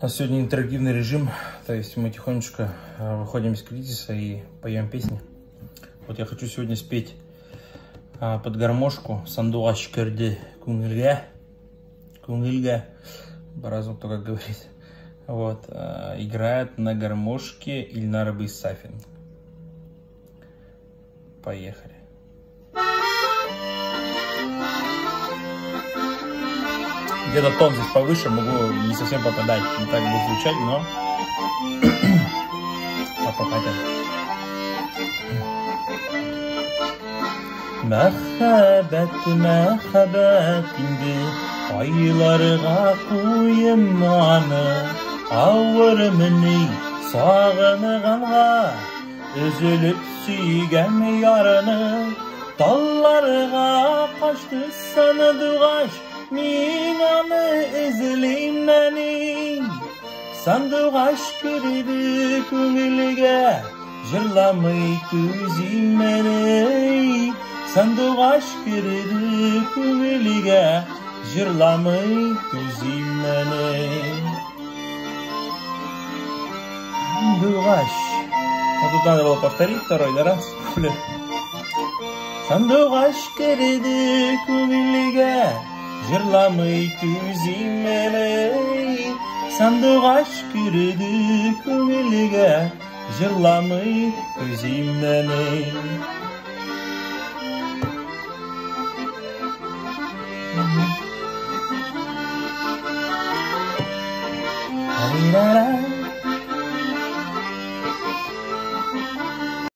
У нас сегодня интерактивный режим, то есть мы тихонечко выходим из кризиса и поем песни. Вот я хочу сегодня спеть под гармошку «Сандугач керде кунгильга». Кунгильга, по-разному кто как говорит. Вот, играет на гармошке Ильнар Бейсафин. Поехали. Где-то тон здесь повыше, могу не совсем попадать, не так будет звучать, но попадет. Мәхәббәт, мәхәббәт инде айларга куйманы, авыр мени сагынганга, өзүлүп сөйгән ярыны, талларга качты сандугач, мин аны эзлеймени. Сандугач керде күңелгә, җырламый күзим мени. Сандугач керде күңелгә, җырламый күзим мени. Сандугач. Вот тут надо было повторить второй раз. Сандугач керде күңелгә, җырламый күзим мени. Сандугач керде күңелгә, җырламый күзим мени.